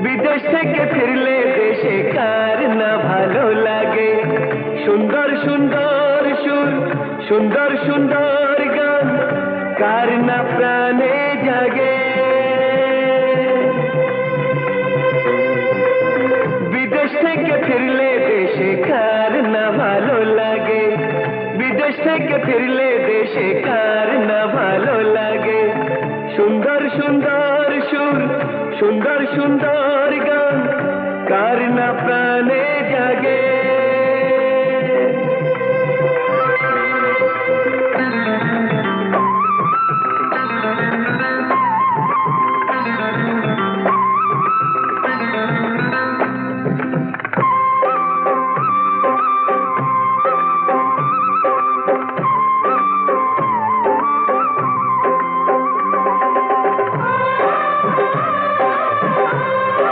বিদেশ থেকে ফিরলে দেশে কার না ভালো লাগে। সুন্দর সুন্দর সুর, সুন্দর সুন্দর গান, কার না প্রাণে জাগে। বিদেশ থেকে ফিরলে দেশে কার না ভালো লাগে। বিদেশ থেকে ফিরলে দেশে কার না ভালো লাগে। সুন্দর সুন্দর সুর, সুন্দর সুন্দর গান, কার না প্রাণে